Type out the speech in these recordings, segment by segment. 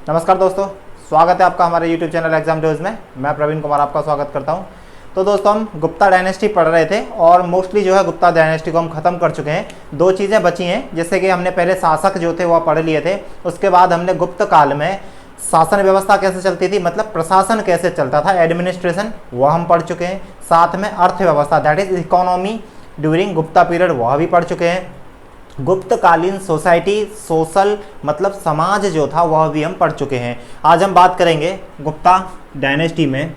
नमस्कार दोस्तों, स्वागत है आपका हमारे YouTube चैनल एग्जाम डोज में। मैं प्रवीण कुमार आपका स्वागत करता हूं। तो दोस्तों, हम गुप्ता डायनेस्टी पढ़ रहे थे और मोस्टली जो है गुप्ता डायनेस्टी को हम ख़त्म कर चुके हैं। दो चीज़ें बची हैं, जैसे कि हमने पहले शासक जो थे वह पढ़ लिए थे। उसके बाद हमने गुप्त काल में शासन व्यवस्था कैसे चलती थी, मतलब प्रशासन कैसे चलता था, एडमिनिस्ट्रेशन, वह हम पढ़ चुके हैं। साथ में अर्थव्यवस्था, that is economy during Gupta period, वह भी पढ़ चुके हैं। गुप्तकालीन सोसाइटी, सोशल मतलब समाज जो था वह भी हम पढ़ चुके हैं। आज हम बात करेंगे गुप्ता डायनेस्टी में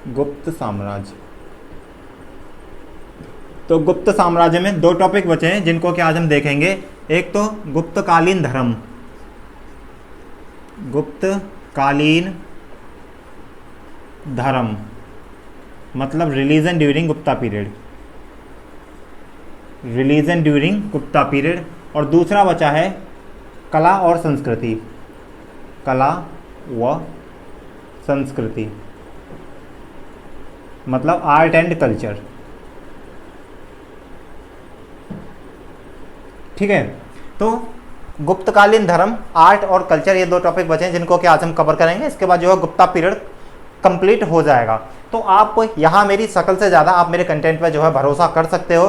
गुप्त साम्राज्य। तो गुप्त साम्राज्य में दो टॉपिक बचे हैं जिनको कि आज हम देखेंगे। एक तो गुप्तकालीन धर्म, गुप्तकालीन धर्म मतलब religion during Gupta period, religion during Gupta period. और दूसरा बचा है कला और संस्कृति, कला व संस्कृति मतलब आर्ट एंड कल्चर। ठीक है, तो गुप्तकालीन धर्म, आर्ट और कल्चर, ये दो टॉपिक बचे हैं जिनको कि आज हम कवर करेंगे। इसके बाद जो है गुप्ता पीरियड कंप्लीट हो जाएगा। तो आप यहाँ मेरी शकल से ज़्यादा आप मेरे कंटेंट पे जो है भरोसा कर सकते हो।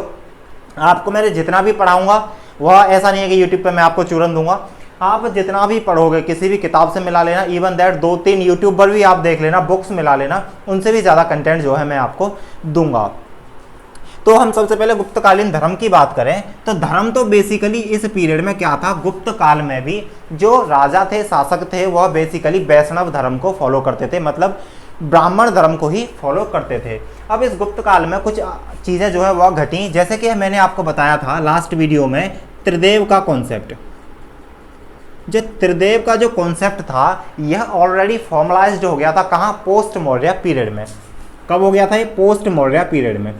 आपको मैंने जितना भी पढ़ाऊँगा वह ऐसा नहीं है कि यूट्यूब पे मैं आपको चूरन दूंगा। आप जितना भी पढ़ोगे किसी भी किताब से मिला लेना, इवन दैट 2-3 यूट्यूबर भी आप देख लेना, बुक्स मिला लेना, उनसे भी ज़्यादा कंटेंट जो है मैं आपको दूंगा। तो हम सबसे पहले गुप्तकालीन धर्म की बात करें तो धर्म तो बेसिकली इस पीरियड में क्या था, गुप्त काल में भी जो राजा थे, शासक थे, वह बेसिकली वैष्णव धर्म को फॉलो करते थे, मतलब ब्राह्मण धर्म को ही फॉलो करते थे। अब इस गुप्त काल में कुछ चीज़ें जो है वह घटी, जैसे कि मैंने आपको बताया था लास्ट वीडियो में त्रिदेव का कॉन्सेप्ट। जो त्रिदेव का जो कॉन्सेप्ट था यह ऑलरेडी फॉर्मलाइज्ड हो गया था, कहाँ, पोस्ट मौर्य पीरियड में। कब हो गया था ये? पोस्ट मौर्य पीरियड में।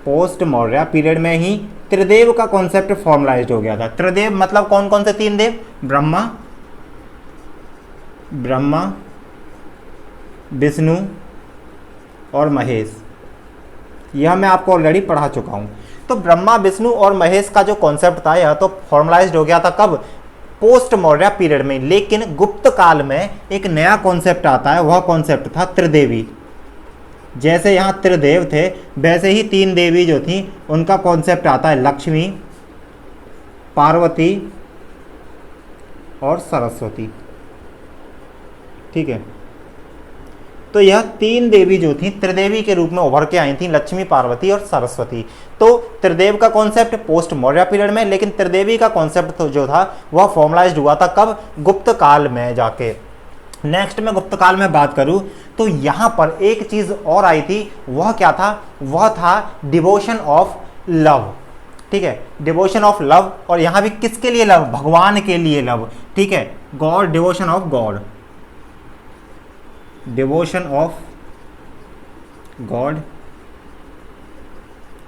पोस्ट मौर्य पीरियड में ही त्रिदेव का कॉन्सेप्ट फॉर्मलाइज्ड हो गया था। त्रिदेव मतलब कौन कौन से तीन देव? ब्रह्मा, विष्णु और महेश। यह मैं आपको ऑलरेडी पढ़ा चुका हूं। तो ब्रह्मा, विष्णु और महेश का जो कॉन्सेप्ट था यह तो फॉर्मलाइज्ड हो गया था कब? पोस्ट मौर्य पीरियड में। लेकिन गुप्त काल में एक नया कॉन्सेप्ट आता है, वह कॉन्सेप्ट था त्रिदेवी। जैसे यहाँ त्रिदेव थे वैसे ही तीन देवी जो थी उनका कॉन्सेप्ट आता है, लक्ष्मी, पार्वती और सरस्वती। ठीक है, तो यह तीन देवी जो थी त्रिदेवी के रूप में उभर के आई थी, लक्ष्मी, पार्वती और सरस्वती। तो त्रिदेव का कॉन्सेप्ट पोस्ट मौर्य पीरियड में, लेकिन त्रिदेवी का कॉन्सेप्ट तो जो था वह फॉर्मलाइज्ड हुआ था कब? गुप्त काल में जाके। नेक्स्ट में गुप्त काल में बात करूं तो यहां पर एक चीज और आई थी, वह क्या था? वह था डिवोशन ऑफ लव। ठीक है, डिवोशन ऑफ लव। और यहां भी किसके लिए लव? भगवान के लिए लव। ठीक है, God, devotion of God, devotion of God.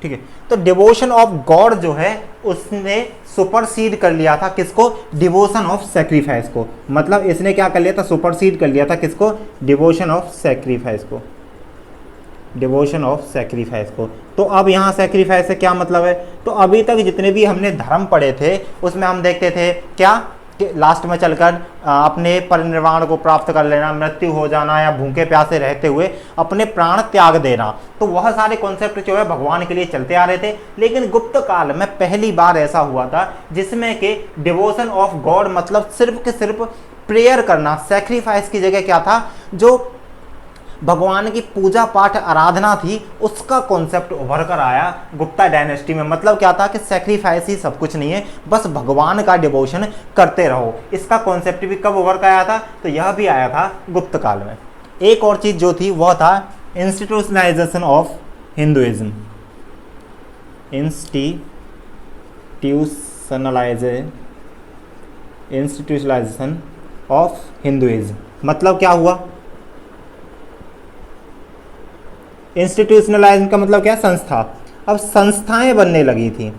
ठीक है, तो डिवोशन ऑफ गॉड जो है उसने सुपरसीड कर लिया था किसको? डिवोशन ऑफ सैक्रिफाइस को। मतलब इसने क्या कर लिया था? सुपरसीड कर लिया था किसको? डिवोशन ऑफ सैक्रिफाइस को, डिवोशन ऑफ सैक्रिफाइस को। तो अब यहाँ सैक्रिफाइस से क्या मतलब है? तो अभी तक जितने भी हमने धर्म पढ़े थे उसमें हम देखते थे क्या कि लास्ट में चलकर अपने परिनिर्वाण को प्राप्त कर लेना, मृत्यु हो जाना या भूखे प्यासे रहते हुए अपने प्राण त्याग देना। तो वह सारे कॉन्सेप्ट जो है भगवान के लिए चलते आ रहे थे। लेकिन गुप्त काल में पहली बार ऐसा हुआ था जिसमें कि डिवोशन ऑफ गॉड मतलब सिर्फ के सिर्फ प्रेयर करना, सैक्रिफाइस की जगह क्या था? जो भगवान की पूजा पाठ आराधना थी उसका कॉन्सेप्ट उभर कर आया गुप्ता डायनेस्टी में। मतलब क्या था कि सैक्रिफाइस ही सब कुछ नहीं है, बस भगवान का डिवोशन करते रहो। इसका कॉन्सेप्ट भी कब उभर कर आया था? तो यह भी आया था गुप्त काल में। एक और चीज जो थी वह था institutionalisation of Hinduism, institutionalisation of Hinduism. मतलब क्या हुआ? इंस्टीट्यूशनलाइजेशन का मतलब क्या? संस्था। अब संस्थाएं बनने लगी थी।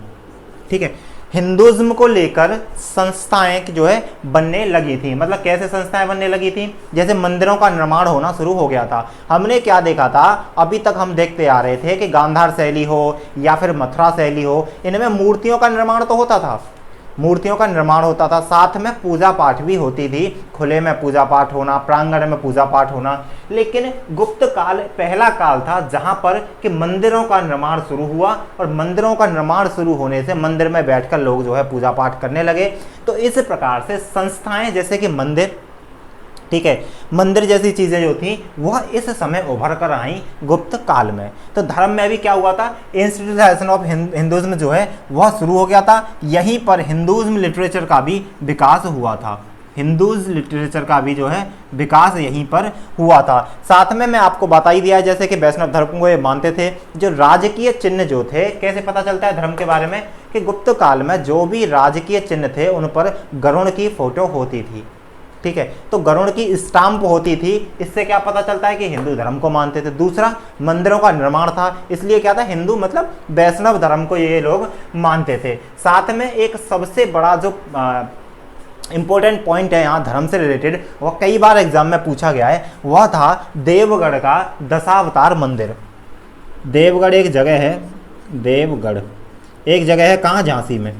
ठीक है, हिंदुज्म को लेकर संस्थाएं जो है बनने लगी थी। मतलब कैसे संस्थाएं बनने लगी थी, जैसे मंदिरों का निर्माण होना शुरू हो गया था। हमने क्या देखा था, अभी तक हम देखते आ रहे थे कि गांधार शैली हो या फिर मथुरा शैली हो, इनमें मूर्तियों का निर्माण तो होता था, मूर्तियों का निर्माण होता था, साथ में पूजा पाठ भी होती थी, खुले में पूजा पाठ होना, प्रांगण में पूजा पाठ होना। लेकिन गुप्त काल पहला काल था जहां पर कि मंदिरों का निर्माण शुरू हुआ, और मंदिरों का निर्माण शुरू होने से मंदिर में बैठकर लोग जो है पूजा पाठ करने लगे। तो इस प्रकार से संस्थाएं जैसे कि मंदिर, ठीक है, मंदिर जैसी चीज़ें जो थी वह इस समय उभर कर आई गुप्त काल में। तो धर्म में भी क्या हुआ था, इंस्टीट्यूशनाइजेशन ऑफ हिंदुज्म जो है वह शुरू हो गया था। यहीं पर हिंदुज्म लिटरेचर का भी विकास हुआ था, हिंदूज लिटरेचर का भी जो है विकास यहीं पर हुआ था। साथ में मैं आपको बता ही दिया, जैसे कि वैष्णव धर्म को ये मानते थे, जो राजकीय चिन्ह जो थे, कैसे पता चलता है धर्म के बारे में, कि गुप्त काल में जो भी राजकीय चिन्ह थे उन पर गरुड़ की फोटो होती थी, ठीक है, तो गरुड़ की स्टाम्प होती थी। इससे क्या पता चलता है कि हिंदू धर्म को मानते थे। दूसरा, मंदिरों का निर्माण था, इसलिए क्या था, हिंदू मतलब वैष्णव धर्म को ये लोग मानते थे। साथ में एक सबसे बड़ा जो इंपॉर्टेंट पॉइंट है यहाँ धर्म से रिलेटेड, वह कई बार एग्जाम में पूछा गया है, वह था देवगढ़ का दशावतार मंदिर। देवगढ़ एक जगह है, देवगढ़ एक जगह है, कहाँ, झांसी में,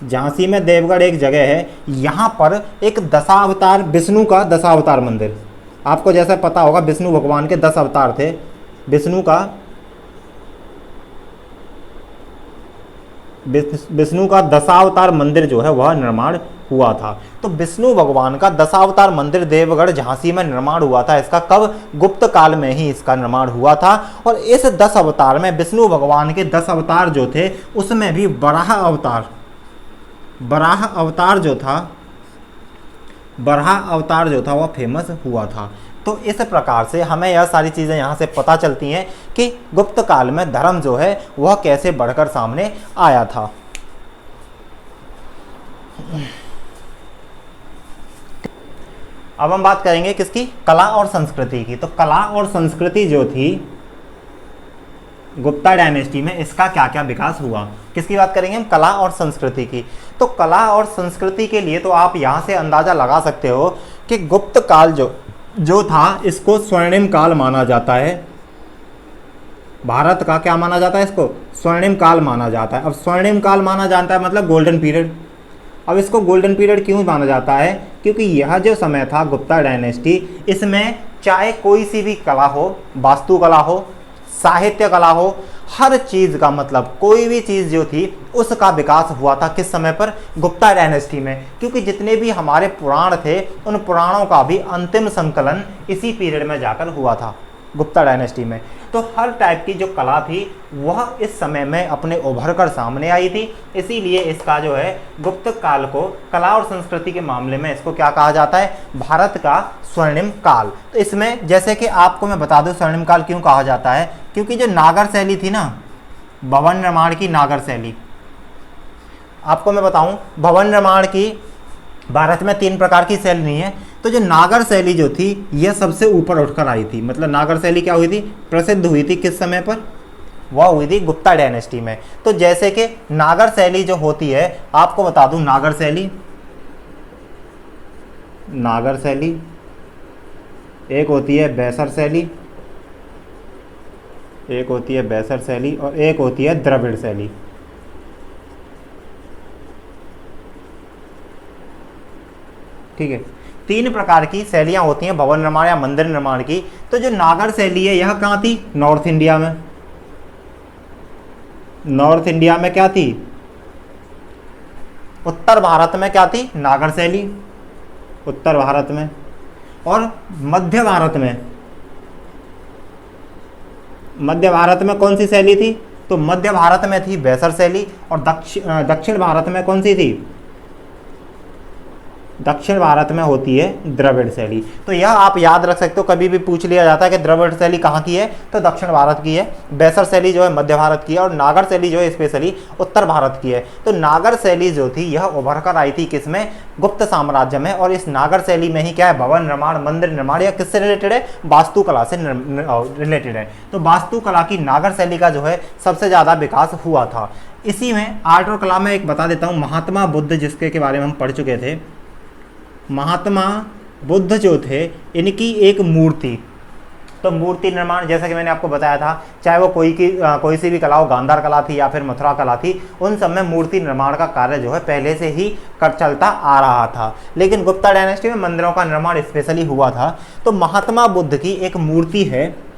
झांसी में देवगढ़ एक जगह है। यहाँ पर एक दशावतार, विष्णु का दशावतार मंदिर, आपको जैसा पता होगा विष्णु भगवान के 10 अवतार थे, विष्णु का दशावतार मंदिर जो है वह निर्माण हुआ था। तो विष्णु भगवान का दशावतार मंदिर देवगढ़ झांसी में निर्माण हुआ था। इसका कब, गुप्त काल में ही इसका निर्माण हुआ था। और इस 10 अवतार में विष्णु भगवान के 10 अवतार जो थे उसमें भी बराह अवतार जो था वह फेमस हुआ था। तो इस प्रकार से हमें यह सारी चीज़ें यहाँ से पता चलती हैं कि गुप्त काल में धर्म जो है वह कैसे बढ़कर सामने आया था। अब हम बात करेंगे किसकी, कला और संस्कृति की। तो कला और संस्कृति जो थी गुप्ता डायनेस्टी में, इसका क्या क्या विकास हुआ, किसकी बात करेंगे हम, कला और संस्कृति की। तो कला और संस्कृति के लिए तो आप यहाँ से अंदाज़ा लगा सकते हो कि गुप्त काल जो था इसको स्वर्णिम काल माना जाता है। भारत का क्या माना जाता है, इसको स्वर्णिम काल माना जाता है। अब स्वर्णिम काल माना जाता है मतलब गोल्डन पीरियड। अब इसको गोल्डन पीरियड क्यों माना जाता है, क्योंकि यह जो समय था गुप्ता डायनेस्टी, इसमें चाहे कोई सी भी कला हो, वास्तुकला हो, साहित्य कला हो, हर चीज़ का मतलब कोई भी चीज़ जो थी उसका विकास हुआ था। किस समय पर, गुप्ता डायनेस्टी में। क्योंकि जितने भी हमारे पुराण थे उन पुराणों का भी अंतिम संकलन इसी पीरियड में जाकर हुआ था, गुप्ता डायनेस्टी में। तो हर टाइप की जो कला थी वह इस समय में अपने उभर कर सामने आई थी। इसीलिए इसका जो है गुप्त काल को कला और संस्कृति के मामले में इसको क्या कहा जाता है, भारत का स्वर्णिम काल। तो इसमें जैसे कि आपको मैं बता दूं स्वर्णिम काल क्यों कहा जाता है, क्योंकि जो नागर शैली थी ना, भवन निर्माण की नागर शैली, आपको मैं बताऊं भवन निर्माण की भारत में 3 प्रकार की शैली नहीं है। तो जो नागर शैली जो थी यह सबसे ऊपर उठकर आई थी। मतलब नागर शैली क्या हुई थी, प्रसिद्ध हुई थी किस समय पर, वह हुई थी गुप्ता डायनेस्टी में। तो जैसे कि नागर शैली जो होती है, आपको बता दूं नागर शैली एक होती है बैसर शैली, और एक होती है द्रविड़ शैली। ठीक है, 3 प्रकार की शैलियाँ होती हैं भवन निर्माण या मंदिर निर्माण की। तो जो नागर शैली है यह कहाँ थी, नॉर्थ इंडिया में। नॉर्थ इंडिया में क्या थी, उत्तर भारत में क्या थी, नागर शैली उत्तर भारत में। और मध्य भारत में कौन सी शैली थी, तो मध्य भारत में थी बैसर शैली। और दक्षिण भारत में कौन सी थी, दक्षिण भारत में होती है द्रविड़ शैली। तो यह आप याद रख सकते हो, कभी भी पूछ लिया जाता है कि द्रविड़ शैली कहाँ की है, तो दक्षिण भारत की है। बैसर शैली जो है मध्य भारत की है, और नागर शैली जो है स्पेशली उत्तर भारत की है। तो नागर शैली जो थी यह उभर कर आई थी किसमें, गुप्त साम्राज्य में। और इस नागर शैली में ही क्या है, भवन निर्माण, मंदिर निर्माण, या किससे रिलेटेड है, वास्तुकला से रिलेटेड है। तो वास्तुकला की नागर शैली का जो है सबसे ज़्यादा विकास हुआ था। इसी में आर्ट और कला में एक बता देता हूँ, महात्मा बुद्ध जिसके के बारे में हम पढ़ चुके थे, महात्मा बुद्ध जो थे इनकी एक मूर्ति, तो मूर्ति निर्माण जैसा कि मैंने आपको बताया था, चाहे वो कोई सी भी कला हो, गांधार कला थी या फिर मथुरा कला थी, उन सब में मूर्ति निर्माण का कार्य जो है पहले से ही कर चलता आ रहा था। लेकिन गुप्ता डायनेस्टी में मंदिरों का निर्माण स्पेशली हुआ था। तो महात्मा बुद्ध की एक मूर्ति है,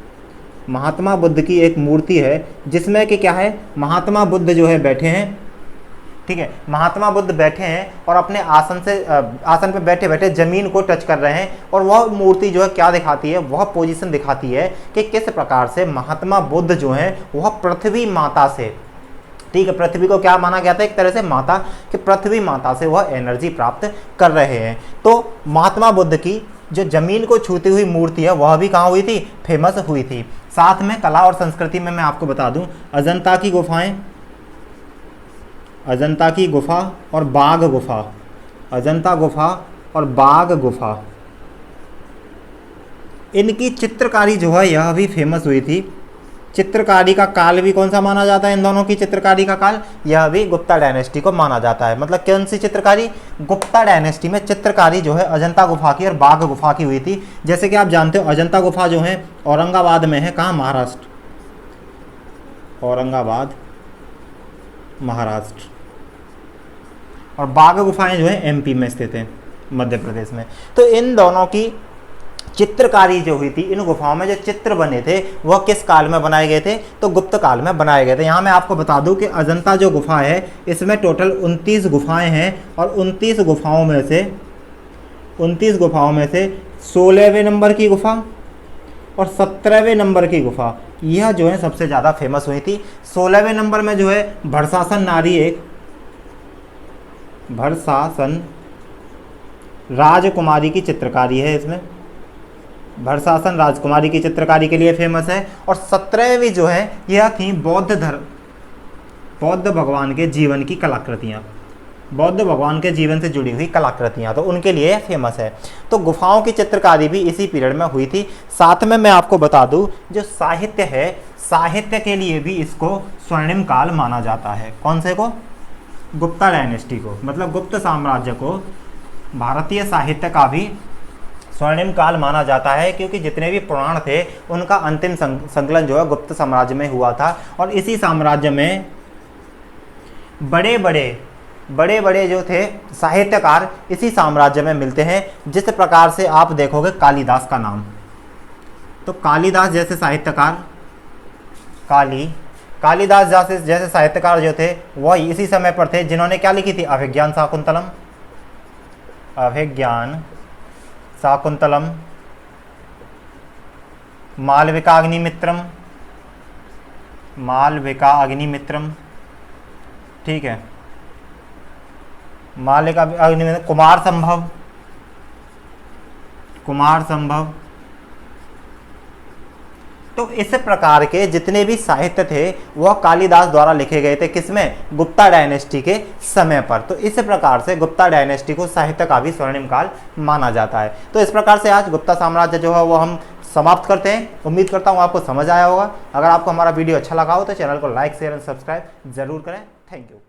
महात्मा बुद्ध की एक मूर्ति है जिसमें कि क्या है, महात्मा बुद्ध जो है बैठे हैं, ठीक है, महात्मा बुद्ध बैठे हैं और अपने आसन पे बैठे बैठे जमीन को टच कर रहे हैं। और वह मूर्ति जो है क्या दिखाती है, वह पोजीशन दिखाती है कि किस प्रकार से महात्मा बुद्ध जो है वह पृथ्वी माता से, ठीक है, पृथ्वी को क्या माना गया था, एक तरह से माता, कि पृथ्वी माता से वह एनर्जी प्राप्त कर रहे हैं। तो महात्मा बुद्ध की जो जमीन को छूती हुई मूर्ति है वह भी कहाँ हुई थी, फेमस हुई थी। साथ में कला और संस्कृति में मैं आपको बता दूं, अजंता की गुफाएं, अजंता की गुफा और बाघ गुफा, अजंता गुफा और बाघ गुफा, इनकी चित्रकारी जो है यह भी फेमस हुई थी। चित्रकारी का काल भी कौन सा माना जाता है, इन दोनों की चित्रकारी का काल, यह भी गुप्ता डायनेस्टी को माना जाता है। मतलब कौन सी चित्रकारी, गुप्ता डायनेस्टी में चित्रकारी जो है अजंता गुफा की और बाघ गुफा की हुई थी। जैसे कि आप जानते हो अजंता गुफा जो है औरंगाबाद में है, कहाँ, महाराष्ट्र, औरंगाबाद महाराष्ट्र, और बाघ गुफाएं जो है एमपी में स्थित हैं, मध्य प्रदेश में। तो इन दोनों की चित्रकारी जो हुई थी, इन गुफाओं में जो चित्र बने थे वह किस काल में बनाए गए थे, तो गुप्त काल में बनाए गए थे। यहाँ मैं आपको बता दूं कि अजंता जो गुफा है इसमें टोटल 29 गुफाएं हैं, और 29 गुफाओं में से 16वें नंबर की गुफा और 17वें नंबर की गुफा, यह जो है सबसे ज़्यादा फेमस हुई थी। 16वें नंबर में जो है भरशासन नारी, एक भरशासन राजकुमारी की चित्रकारी है, इसमें भरशासन राजकुमारी की चित्रकारी के लिए फेमस है। और 17वीं जो है यह थी बौद्ध भगवान के जीवन की कलाकृतियाँ, बौद्ध भगवान के जीवन से जुड़ी हुई कलाकृतियाँ, तो उनके लिए फेमस है। तो गुफाओं की चित्रकारी भी इसी पीरियड में हुई थी। साथ में मैं आपको बता दूं, जो साहित्य है, साहित्य के लिए भी इसको स्वर्णिम काल माना जाता है। कौन से को, गुप्ता डायनेस्टी को, मतलब गुप्त साम्राज्य को भारतीय साहित्य का भी स्वर्णिम काल माना जाता है, क्योंकि जितने भी पुराण थे उनका अंतिम संकलन जो है गुप्त साम्राज्य में हुआ था। और इसी साम्राज्य में बड़े बड़े जो थे साहित्यकार इसी साम्राज्य में मिलते हैं। जिस प्रकार से आप देखोगे कालिदास का नाम, तो कालिदास जैसे साहित्यकार, कालिदास जैसे साहित्यकार जो थे वह इसी समय पर थे जिन्होंने क्या लिखी थी, अभिज्ञान शाकुंतलम, अभिज्ञान शाकुंतलम, मालविका अग्निमित्रम, मालविका अग्निमित्रम, ठीक है, मालविका अग्निमित्रम, कुमार संभव, कुमार संभव। तो इस प्रकार के जितने भी साहित्य थे वह कालिदास द्वारा लिखे गए थे, किसमें, गुप्ता डायनेस्टी के समय पर। तो इस प्रकार से गुप्ता डायनेस्टी को साहित्य का भी स्वर्णिम काल माना जाता है। तो इस प्रकार से आज गुप्ता साम्राज्य जो है वो हम समाप्त करते हैं। उम्मीद करता हूँ आपको समझ आया होगा। अगर आपको हमारा वीडियो अच्छा लगा हो तो चैनल को लाइक, शेयर एंड सब्सक्राइब जरूर करें। Thank you.